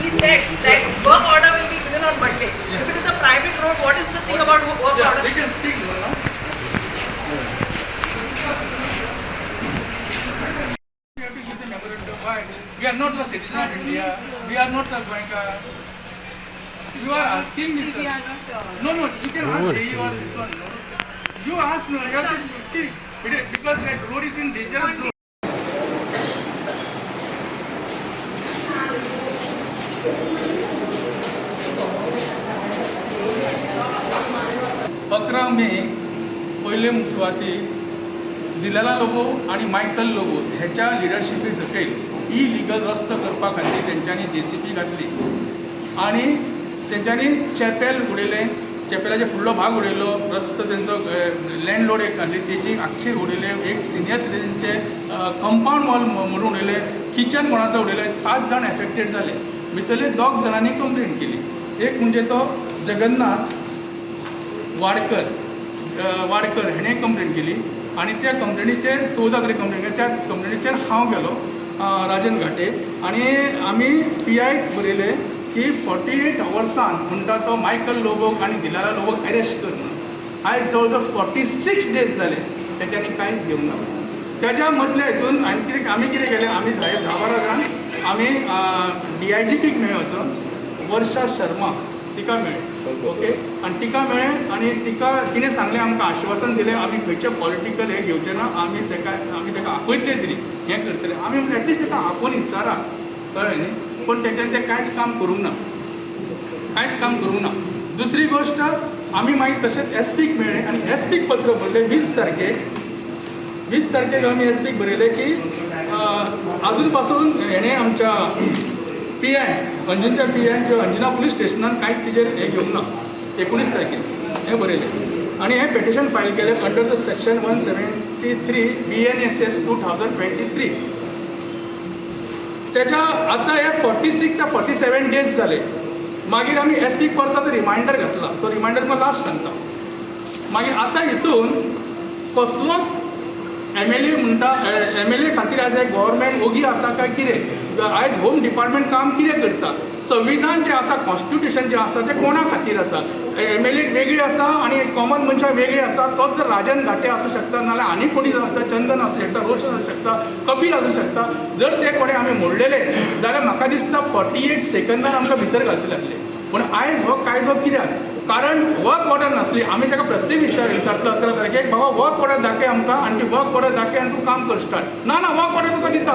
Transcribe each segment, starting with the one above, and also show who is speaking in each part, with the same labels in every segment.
Speaker 1: he said that work order will be given on Monday. If it is a private road, what is the thing about work order?
Speaker 2: We can speak now. We have to give the memorandum. Why? We are not the citizen of India. We are not the banker. You are asking me. No, you can ask JE or this one. No. You ask, no, you have to speak. Because that road is in dangerous zone. मे पहिले सुवातेक दिलाला लोबो आणि Michael Lobo ह्याच्या लिडरशिपी सकयल illegal रस्तो करपा खातीर तेंच्यांनी JCB घातली आणि तेंच्यांनी चॅपेल उडयलें, चॅपेलाचे फुडलो भाग उडयलो, रस्तो तेंचो लँडलॉर्ड एक घातली तेची आख्खी उडयलें, एक सिनियर सिटीजनचे कंपाऊंड वॉल म्हणून उडयलें, किचन कोणाचो उडयलें, 7 जाण एफेक्टेड जाले. भितरले 2 जाणांनी कंप्लेंट केली. एक म्हणजे तो जगन्नाथ वाडकर हेणें कंप्लेंट केली आणि त्या कंप्लेनीचेर 14 तारीख कंप्लेंट केली. त्या कंप्लेनीचेर हांव गेलो राजन घाटे आणि आमी PI बरयलें की 48 आवर्सान म्हणटा तो मायकल लोबोक आणि दिलाला लोबोक अरेस्ट कर म्हणून. आयज जवळ जवळ 46 डेज जाले तेच्यांनी कांयच घेवंक ना. त्याच्या मदल्या हितून आमी कितें केलें, आमी 10-12 जाण आमी DIGPक मेळ्ळे वचून वर्षा शर्मा तिका मेळ्ळे. ओके, आणि तिका मेळ्ळें आणि तिका तिणें सांगलें, आमकां आश्वासन दिलें आमी खंयचें पॉलिटिकल हें घेवचें ना, आमी तेका आपयतले तरी हें करतले. आमी म्हणलें एटलिस्ट तेका आपोवन विचारा, कळ्ळें न्ही. पण तेच्यान तें कांयच काम करूंक ना. दुसरी गोश्ट, आमी मागीर तशेंच SPक मेळ्ळे आणि SPक पत्र बरयलें 20 तारखेक आमी SPक बरयलें की अजून पासून हेणें आमच्या PI अंजुनच्या PI किंवा अंजुना पुलीस स्टेशनान कांयच तिचेर हें घेवंक ना. 19 तारखेक हें बरयलें आणि हें पेटिशन फायल केलें अंडर द सेक्शन 173 BNSS 2023. त्याच्या आतां हे 47 डेज जाले. मागीर आमी SPक परतो तो रिमांयडर घातला. तो रिमांयडर तुका लास्ट सांगता. मागीर आतां हितून कसलो MLA म्हणटा, MLA खातीर आयज गव्हर्मेंट ओगी आसा काय कितें, आयज होम डिपार्टमेंट काम कितें करता, संविधान जें आसा, कॉन्स्टिट्यूशन जें आसा तें कोणा खातीर आसा, MLA वेगळी आसा आणि कॉमन मनशाक वेगळी आसा. तोच जर राजन घाटे आसूं शकता, नाल्यार आनी कोणी आसा, चंदन आसूं शकता, रोशन आसूं शकता, कपिल आसूं शकता. जर ते कोणें आमी मोडलेले जाल्यार म्हाका दिसता 48 सेकंदान आमकां भितर घालतले आसले. पूण आयज हो कायदो कित्याक, कारण वर्क ऑर्डर नासली. आमी ताका प्रत्येक विचारतलो 11 तारखेक, बाबा वर्क ऑर्डर दाखय आमकां आणि ती वर्क ऑर्डर दाखय आनी तूं काम कर स्टार्ट. ना वर्क ऑर्डर तुका दिता.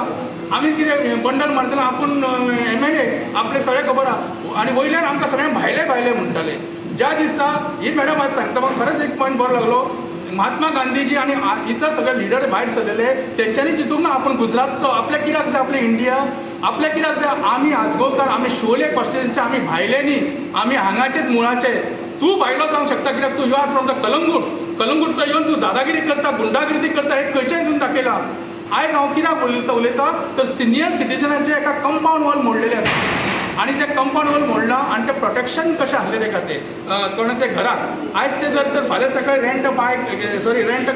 Speaker 2: आमी कितें बंडल मारतले आपूण MLA आपले सगळें खबर आहा आनी वयल्यान आमकां सगळें भायले म्हणटाले. ज्या दिसा ही मॅडम आज सांगता, म्हाका खरेंच एक पॉयंट बरो लागलो, महात्मा गांधीजी आणि इतर सगळे लिडर भायर सरलेले, तेंच्यांनी चिंतूंक ना आपूण गुजरातचो, आपल्याक कित्याक जाय आपले इंडिया, आपल्याक कित्याक जाय आमी आसगोवकार, आमी शिवोले कॉन्स्टिट्युन्सीचे आमी भायले न्ही, आमी हांगाचेच मुळाचे. तूं भायलो जावंक शकता, कित्याक तूं यू आर फ्रॉम द कलंगूटचो येवन तूं दादागिरी करता, गुंडागिरी करता, हे खंयच्या हितून दाखयलां. आयज हांव कित्याक उलयता तर सिनियर सिटीजनांचे एका कंपाऊंड वॉल मोडलेले आसा आणि ते कंपाऊंड वॉल मोडला आणि ते प्रोटेक्शन कशें आहलें तेका ते कोणा ते घराक. आयज ते जर फाल्यां सकाळी रेंट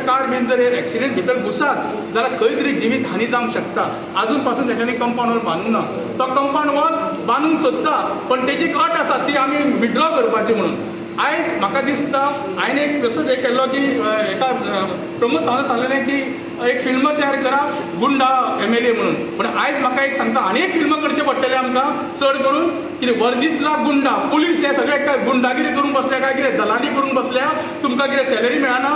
Speaker 2: कार बीन जर एक्सिडेंट भितर घुसात जाल्यार खंय तरी जिवीत हानी जावंक शकता. अजून पासून तेच्यांनी कंपाऊंड वॉल बांदूंक ना. तो कंपाऊंड वॉल बांदूंक सोदता, पण तेची एक अट आसा ती आमी विड्रॉ करपाची म्हणून. आयज म्हाका दिसता हांवें एक तसोच एक केल्लो की एका प्रमोद सावंत सांगलेलें की एक फिल्म तयार करा गुंडा MLA म्हणून. पण आयज म्हाका एक सांगता आनी एक फिल्म करचें पडटलें आमकां चड करून, कितें वर्दींतला गुंडा पुलीस हे सगळे काय गुंडागिरी करून बसल्या काय कितें दलाली करून बसल्या, तुमकां कितें सॅलरी मेळना.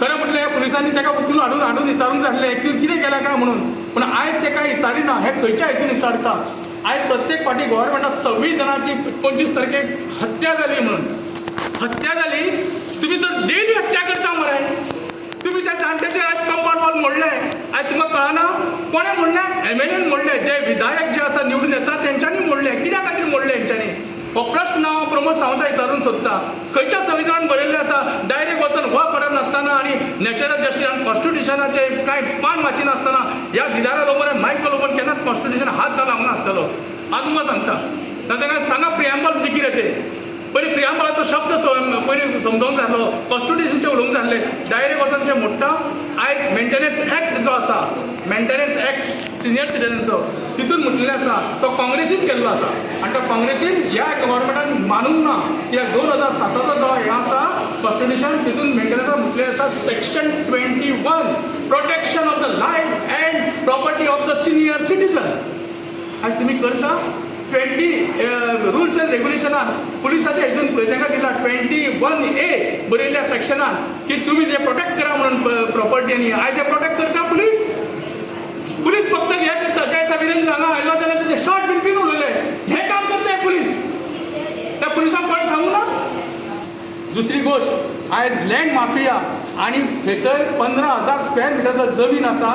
Speaker 2: खरें म्हटलें ह्या पुलिसांनी तेका उखलून हाडून विचारूंक जाय आसलें कितें केलां काय म्हणून. पण आयज तेका विचारिना. हे खंयच्या हितून विचारता. आयज प्रत्येक फावटी गोव्हर्मेंटाक 26 जाणांची 25 तारखेक हत्या जाली म्हणून. हत्या जाली, तुम्ही तर डेली हत्या करता मरे. तुम्ही त्या जाणट्याचे आज कंपाऊंड वॉल मोडले. आज तुमकां कळना कोणे मोडले, MLAन मोडले. जे विधायक जे आसा निवडून येतात तेंच्यांनी मोडले. कित्या खातीर मोडले हेंच्यांनी, हो प्रश्न हांव प्रमोद सावंता विचारूंक सोदता. खंयच्या संविधानान बरयल्लें आसा डायरेक्ट वचून वर्क ऑर्डर नासतना आणि नॅचरल जस्टीस आनी कॉन्स्टिट्युशनाचे कांय पान वाचिनासतना ह्या दिलारा लोबर आनी मायकल लोबर केन्नाच कॉन्स्टिट्युशन हात घालूंक नासतलो. हांव तुमकां सांगता. ताका सांगा प्रिएम्बल म्हणजे कितें ते. पयलीं प्रिएम्बलाचो शब्द पयलीं समजोवंक जाय आसलो. कॉन्स्टिट्युशनचें उलोवंक जाय आसलें. डायरेक्ट वचून तें मोडटा. आयज मेंटेनन्स एक्ट जो आसा, मेंटेनन्स एक्ट सिनियर सिटीजनचो तितून म्हटलेलें आसा तो काँग्रेसीन केल्लो आसा आनी तो काँग्रेसीन ह्या गव्हर्मेंटान मानूंक ना की 2007चो जो हें आसा कॉन्स्टिट्यूशन तितून मेंटेनन्साक म्हटलें आसा section 21 protection of the life end property of the senior citizen. आयज तुमी करता 20 रुल्स एंड रेग्युलेशनान पुलिसाच्या हितून तांकां दिला 21A बरयल्ल्या सेक्शनान की तुमी जे प्रोटेक्ट करा म्हणून प्रॉपर्टी न्ही. आयज हे प्रोटेक्ट करता पुलीस फक्त हे करता. जय साविरेंद्र हांगा आयलो तेन्ना तेजे शर्ट बीन पिनून उलयले हे काम करता पुलीस. त्या पुलिसांक कोण सांगू ना. दुसरी गोष्ट आयज लँड माफिया आनी भितर 15,000 स्क्वेअर मिटरचो जमीन आसा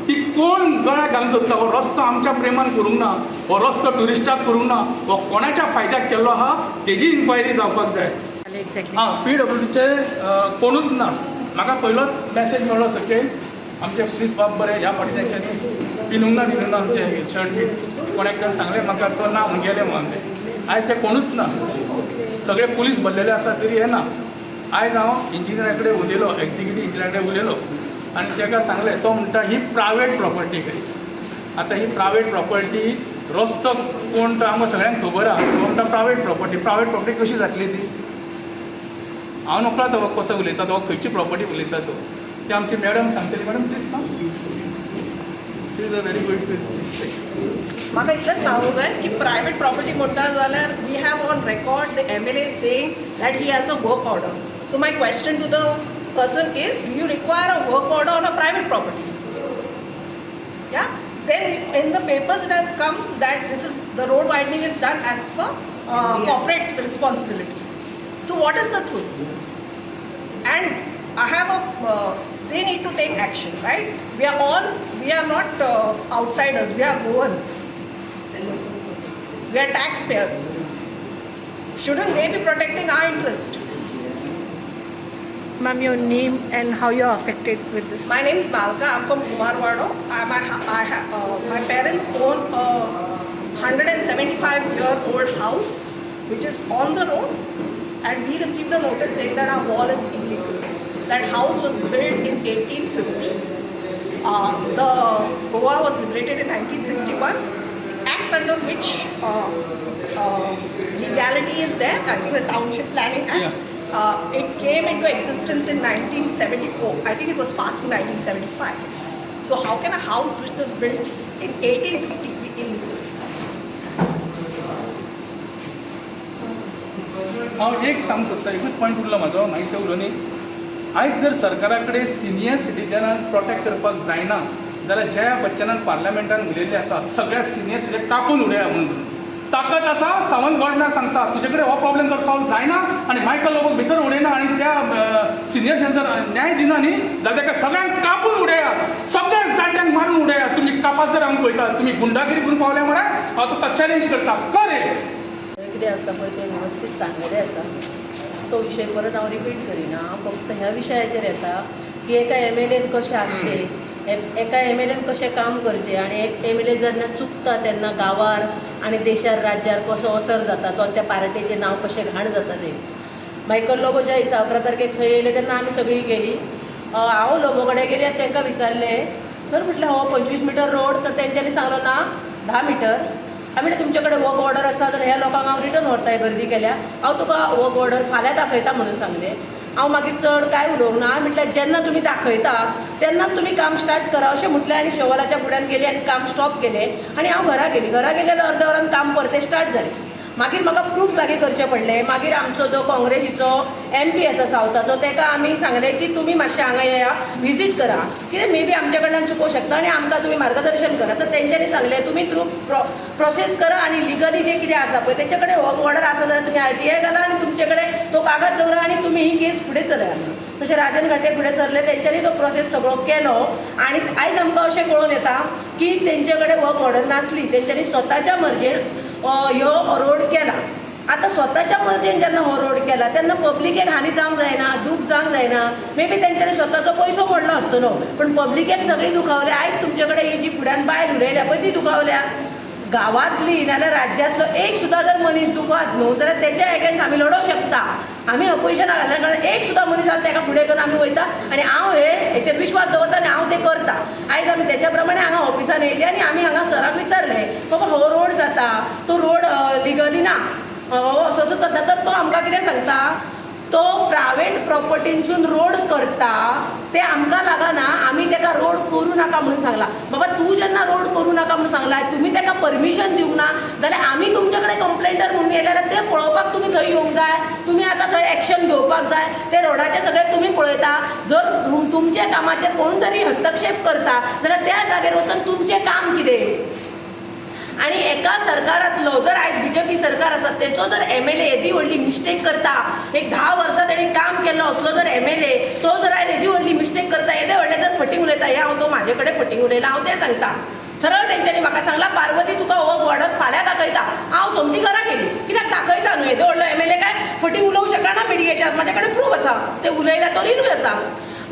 Speaker 2: ती कोण गळ्याक घालून सोदता. हो रस्तो आमच्या प्रेमान करूंक ना, हो रस्तो ट्युरिस्टाक करूंक ना, हो कोणाच्या फायद्याक केल्लो आहा तेजी इन्क्वायरी जावपाक जाय. PWDचे कोणूच ना. म्हाका पयलोच मॅसेज मेळ्ळो सकयल आमचे पुलीस बाब बरे ह्या फावटी तेंच्यांनी पिनूंक ना आमचे शर्ट बी कोणाक सांगलें म्हाका तो ना म्हूण गेले म्हणून ते. आयज ते कोणूच ना. सगळे पुलीस भरलेले आसा तरी हे ना. आयज हांव इंजिनियरा कडेन उलयलो, एक्झिक्युटीव इंजिनियरा कडेन उलयलो आनी ताका सांगलें तो म्हणटा ही प्रायवेट प्रॉपर्टी करी. आतां ही प्रायवेट प्रॉपर्टी रस्तो कोण तो आमकां सगळ्यांक खबर आहा. तो म्हणटा प्रायवेट प्रॉपर्टी कशी जातली ती. हांव नकळो तो कसो उलयता तो खंयची प्रॉपर्टी उलयता तो. ते आमची मॅडम सांगतली. Madam please come. She is a very good.
Speaker 1: म्हाका इतलेंच सांगूंक जाय की प्रायवेट प्रॉपर्टी म्हणटा जाल्यार we have on record the MLA saying that he has a work order. So my question to the person is, do you require a work order on a private property? Yeah, then in the papers it has come that this is the road widening is done as per corporate responsibility. So what is the truth? And I have a they need to take action, right? We are not outsiders, we are Goans, we are taxpayers. Shouldn't they be protecting our interest?
Speaker 3: Ma'am, your name and how you're affected with this?
Speaker 1: My name is Malka. I'm from Kumarwado. My parents own a 175-year-old house which is on the road, and we received a notice saying that our wall is illegal. That house was built in 1850. The Goa was liberated in 1961. Act under which legality is there, I think the Township Planning Act.
Speaker 2: Yeah.
Speaker 1: It came into existence in 1974. I think it was passed in 1975. So how can a house which was built in 1850 be illegal?
Speaker 2: हांव एक सांग सोदता. एकूच point उरलो म्हाजो, मागीर ते उलोवनी. आयज जर सरकारा कडेन सिनियर सिटीजनाक प्रोटेक्ट करपाक जायना जाल्यार जया बच्चनान पार्लमेंटान उलयल्लें आसा सगळ्या सिनियर सिटीजन कापून उडया म्हणून. ताकद आसा सावंत गव्हर्मेंटाक सांगता तुजे कडेन हो प्रॉब्लेम जर सॉल्व जायना आनी मायकल लोक भितर उडयना आनी त्या सिनियर सिटीजन जर न्याय दिना न्ही जाल्यार ताका सगळ्यांक कापून उडयात, सगळ्यांक जाण्ट्यांक मारून उडयात. तुमी कापास जर हांव पळयतात तुमी गुंडागिरी करून पावल्या मरे हांव तुका चॅलेंज करता. करे
Speaker 4: कितें आसा पळय तें वेवस्थीत सांगलेलें आसा. तो विशय परत हांव रिपीट करिना. हांव फक्त ह्या विशयाचेर येता की एका MLAन कशें आसचें, एका MLAन कशें काम करचें आनी एक MLA जेन्ना चुकता तेन्ना गांवार आनी देशार राज्यार कसो असर जाता तो त्या पार्टेचें नांव कशें घाण जाता तें. मायकल लोबो ज्या हिसाब प्रतारकेक थंय येयले तेन्ना आमी सगळीं गेलीं. हांव लोबो कडेन गेली आनी तांकां विचारलें सर म्हटलें हो 25 मीटर रोड तर तेंच्यांनी सांगलो ना 10 मीटर. हांवें म्हणलें तुमचे कडेन वर्क ऑर्डर आसा जाल्यार ह्या लोकांक हांव रिटर्न व्हरताय गर्दी केल्या. हांव तुका वर्क ऑर्डर फाल्यां दाखयता म्हणून सांगलें. हांव मागीर चड काय उलोवंक ना. म्हटल्यार जेन्ना तुमी दाखयता तेन्नाच तुमी काम स्टार्ट करा अशें म्हटलें आनी शेवलाच्या फुड्यान गेली आनी काम स्टॉप केलें आनी हांव घरा गेली जाल्यार अर्द्या वरान काम परतें स्टार्ट जालें. मागीर म्हाका प्रूफ लागीं करचें पडलें. मागीर आमचो जो काँग्रेसीचो MP आसा सावथाचो ताका आमी सांगलें की तुमी मातशें हांगा येया विजीट करा कितें मे बी आमचे कडल्यान चुकोवं शकता आनी आमकां तुमी मार्गदर्शन करा. तर तेंच्यांनी सांगलें तुमी थ्रू प्रोसेस करा आनी लिगली जें कितें आसा पळय तेचे कडेन वर्क ऑर्डर आसा जाल्यार तुमी RTI घाला आनी तुमचे कडेन तो कागद दवरा आनी तुमी ही केस फुडें चलया. तशें राजन घाटे फुडें सरले तेंच्यांनी तो प्रोसेस सगळो केलो आनी आयज आमकां अशें कळून येता की तेंचे कडेन वर्क ऑर्डर नासली. तेंच्यांनी स्वताच्या मर्जेर ह्यो रोड केला. आतां स्वताच्या मर्जेन जेन्ना हो रोड केला तेन्ना पब्लिकेक हानी जावंक जायना, दूख जावंक जायना. मे बी तेंच्यांनी स्वताचो पयसो मोडलो आसतलो पूण पब्लिकेक सगळीं दुखावल्या. आयज तुमचे कडेन ही जी फुड्यान बायल उलयल्या पळय ती दुखावल्या. गांवांतली नाल्यार राज्यांतलो एक सुद्दां जर मनीस दुखात न्हू जाल्यार तेच्या एगेन्स्ट आमी लडोवंक शकता. आमी अपोजिशनाक घालना कारण एक सुद्दां मनीस जालो ताका फुडें करून आमी वयता आनी हांव हेचेर विश्वास दवरता आनी हांव तें करता. आयज आमी तेच्या प्रमाणे हांगा ऑफिसान येयली आनी आमी हांगा सराक विचारलें बाबा हो रोड जाता तो रोड लिगली ना असो असो जाता तर तो आमकां कितें सांगता तो प्रायवेट प्रॉपर्टीनसून रोड करता ते आमकां लागना आमी ताका रोड करूं नाका म्हणून सांगला. बाबा तूं जेन्ना रोड करूं नाका म्हणून सांगला तुमी ताका परमिशन दिवंक ना जाल्यार आमी तुमचे कडेन कंप्लेंटर म्हणून येयले जाल्यार तें पळोवपाक तुमी थंय येवंक जाय. तुमी आतां थंय एक्शन घेवपाक जाय. ते रोडाचे सगळे तुमी पळयता जर तुमच्या कामाचेर कोण तरी हस्तक्षेप करता जाल्यार त्या जाग्यार वचून तुमचें काम कितें. आणि एका सरकारातलो जर आयज बीजेपी सरकार आसा तेचो जर MLA येदी व्हडली मिस्टेक करता एक 10 वर्सां तेणी काम केल्लो असलो जर MLA तो जर आयज येदी व्हडली मिस्टेक करता येदे व्हडले जर फटींग उलयता हे हांव तो म्हाजे कडेन फटींग उलयला हांव तें सांगता. सरळ तेंच्यांनी म्हाका सांगला पार्वती तुका हो वॉर्डर फाल्यां दाखयता. हांव समजी घरा गेली कित्याक दाखयता न्हू येदो व्हडलो MLA काय फटींग उलोवंक शकना मिडियेच्यार म्हाजे कडेन प्रूफ आसा ते उलयल्या तरीनूय आसा.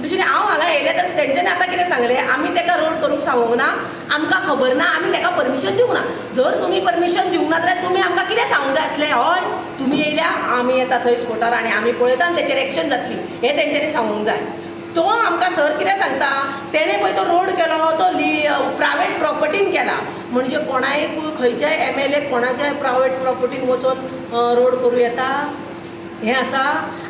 Speaker 4: दुसरें हांव हांगा येयलें तर तेंच्यांनी आतां कितें सांगलें आमी ताका रोड करूंक सांगूंक ना आमकां खबर ना आमी ताका परमिशन दिवंक ना. जर तुमी परमिशन दिवंक ना जाल्यार तुमी आमकां कितें सांगूंक जाय आसलें हय तुमी येयल्या आमी येता थंय स्पॉटार आनी आमी पळयता आनी तेचेर एक्शन जातली हें तेंच्यांनी सांगूंक जाय. तो आमकां सर कितें सांगता तेणें पळय तो रोड केलो तो प्रायवेट प्रॉपर्टीन केला म्हणजे कोणाय खंयच्याय MLA कोणाच्याय प्रायवेट प्रॉपर्टीन वचून रोड करूं येता हें आसा.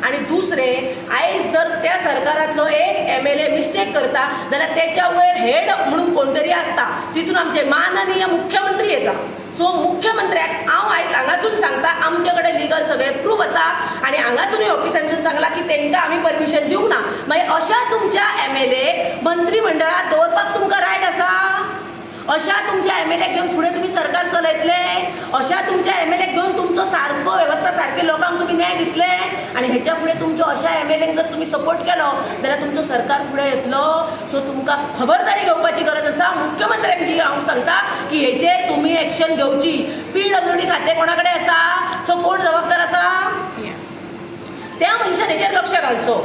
Speaker 4: आनी दुसरें आयज जर त्या सरकारांतलो एक MLA मिस्टेक करता जाल्यार तेच्या वयर हेड म्हणून कोण तरी आसता तितून आमचे माननीय मुख्यमंत्री येता. सो मुख्यमंत्र्याक हांव आयज हांगासून सांगता आमचे कडेन लिगल सगळे प्रूफ आसा आनी हांगासूनय ऑफिसांसून सांगला की तांकां आमी परमिशन दिवंक ना. मागीर अशा तुमच्या MLA मंत्रिमंडळात दवरपाक तुमकां रायट आसा. अशा तुमच्या MLA घेवन फुडें तुमी सरकार चलयतले. अशा तुमच्या MLA घेवन तुमचो सारको वेवस्था सारके लोकांक तुमी न्याय दितले आनी हेच्या फुडें तुमच्या अशा MLAंक जर तुमी सपोर्ट केलो जाल्यार तुमचो सरकार फुडें येतलो. सो तुमकां खबरदारी घेवपाची गरज आसा. मुख्यमंत्र्यांक जी हांव सांगता की हेचेर तुमी एक्शन घेवची. PWD खातें कोणा कडेन आसा सो कोण जबाबदार आसा त्या मनशान हेचेर लक्ष घालचो.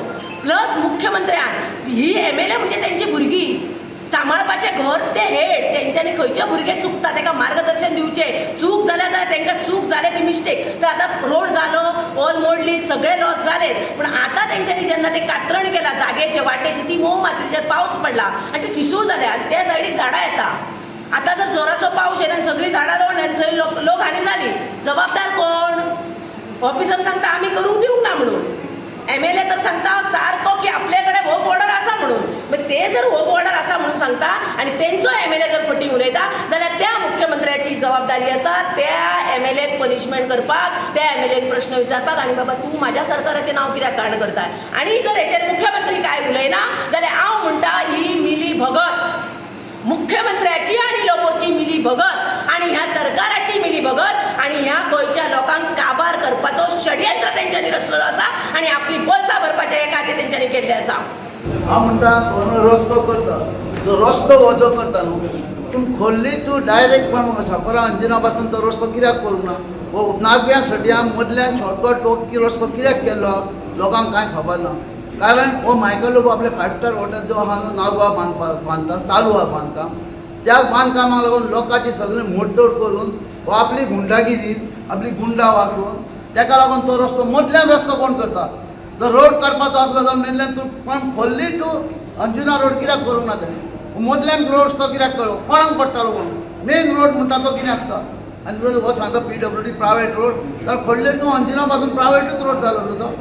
Speaker 4: प्लस मुख्यमंत्र्यान ही MLA म्हणजे तेंची भुरगीं सांबाळपाचें घर ते हेड तेंच्यांनी खंयचे भुरगे चुकता ताका मार्गदर्शन दिवचें. चूक जाल्या जाल्यार तांकां चूक जाले ती मिस्टेक तर आतां रोड जालो ऑल मोडली सगळे लॉस जाले पूण आतां तेंच्यांनी जेन्ना ते कातरण केला जागेचे वाटेची ती मोव मातयेचेर पावस पडला आनी ती ठिसूळ जाल्या आनी त्या सायडीक झाडां येता. आतां जर जोराचो पावस येयला आनी सगळीं झाडां रोवन आनी थंय लोक हानी जाली जबाबदार कोण. ऑफिसर सांगता आमी करूंक दिवंक ना म्हणून. MLA तर सांगता सारको की आपले कडेन हो बॉर्डर आसा म्हणून. मागीर ते जर हो बॉर्डर आसा म्हणून सांगता आनी तेंचो MLA जर फटींग उलयता जाल्यार त्या मुख्यमंत्र्याची जबाबदारी आसा त्या MLAक पनिशमेंट करपाक त्या MLAक प्रश्न विचारपाक आनी बाबा तूं म्हाज्या सरकाराचें नांव कित्याक काण करता. आनी जर हेचेर मुख्यमंत्री काय उलयना जाल्यार हांव म्हणटा ही मिली भगत मुख्यमंत्र्याची आनी लोकोची मिली भगत आनी ह्या सरकाराची मिली भगत आनी ह्या गोंयच्या लोकांक काबार करपाचो षडयंत्र तेंच्यांनी रचलेलो आसा आनी आपली बोल्सां भरपाचें हें कार्य तेंच्यांनी केल्लें आसा.
Speaker 5: हांव म्हणटा रस्तो करता जो रस्तो हो जो करता न्हू पूण खोर्ली टू डायरेक्ट पण सापरा अंजुना पासून तो रस्तो कित्याक करूं ना. हो नागव्या सड्या मदल्यान शॉर्टकट टोपकी रस्तो कित्याक केल्लो लोकांक कांय खबर ना. कारण हो मायकल लोबो आपले 5 स्टार हॉटेल जो आहा न्हू नागवा बांदता चालू आहा बांदकाम त्या बांदकामाक लागून लोकांची सगळी मोडतोड करून हो आपली गुंडागिरी आपली गुंडा वापरून ताका लागून तो रस्तो मदल्यान रस्तो कोण करता. जर रोड करपाचो आसलो जाल्यार मेदल्यान तूं पण खोर्ली टू अंजुना रोड कित्याक करूंक ना ताणें. मदल्यान रस्तो कित्याक करो कोणाक पडटालो म्हणून मेन रोड म्हणटा तो कितें आसता. आनी जर हो सांगता PWD प्रायवेट रोड जाल्यार खोर्ली टू अंजुना पासून प्रायवेटूच रोड जालो न्हू तो.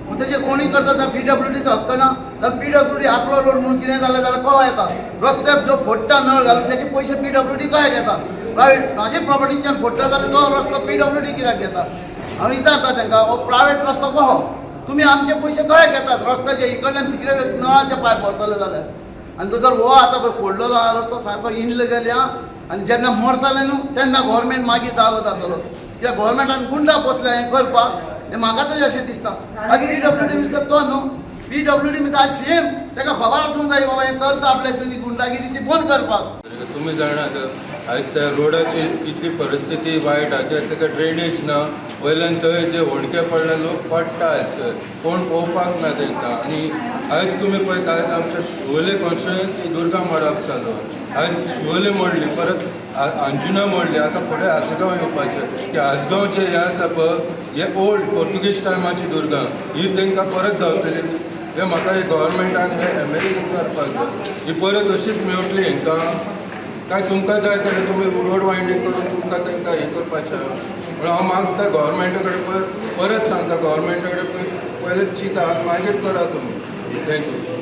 Speaker 5: मग तेजेर कोणी करता जाल्यार PWDचो हक्क ना. जाल्यार PWD आपलो रोड म्हणून कितें जालें जाल्यार कोवा येता. रस्त्याक जो फोडटा नळ घालून तेजे पयशे PWD कशे घेता. प्रायवेट म्हाजे प्रॉपर्टीच्यान फोडटा जाल्यार तो रस्तो PWD कित्याक घेता. हांव विचारता तांकां हो प्रायवेट रस्तो कहो तुमी आमचे पयशे कशे घेतात रस्त्याचे इकडल्यान तिकडे नळाचे पायप भरतले जाल्यार. आनी तो जर हो आतां पळय फोडलेलो आहा रस्तो सारको इनलिगल आहा आनी जेन्ना मरतले न्हू तेन्ना गोवोरमेंट मागीर जागो जातलो. कित्याक गोवोरमेंटान गुंडा पोसल्या हें करपाक हें म्हाका तरी अशें दिसता. आज PWD मिनिस्टर तो न्हू PWD मिनिस्टर आज CM ताका खबर आसूंक जाय बाबा हें चलता आपल्या तुमी गुंडागिरी ती बंद करपाक.
Speaker 6: तुम्ही जाणात आयज त्या रोडाची इतली परिस्थिती वायट आहा कित्याक ताका ड्रेनेज ना. वयल्यान थंय जे होणके पडले लोक पडटा आयज कोण पळोवपाक ना तांकां. आनी आयज तुमी पळयता आयज आमच्या शिवोले कॉन्स्टिट्युएन्सी दुर्गा मडप चालू आयज शिवोले मोडली परत अंजुना म्हणले आतां फुडें आसगांव येवपाचें की आसगांवचे हे आसा पळय हे ओल्ड पोर्तुगीज टायमाची दुर्गां ही तांकां परत जावतली हे म्हाका हे गोवोरमेंटान हे MLA विचारपाक जाय ही परत अशीच मेळटली हांकां काय तुमकां जाय जाल्यार तुमी रोड वायंडींग करून तुमकां तांकां हें करपाचें म्हणून हांव मागता गोवोरमेंटा कडेन परत सांगता गोवोरमेंटा कडेन पयलें चिंता मागीर करा तुमी थँक्यू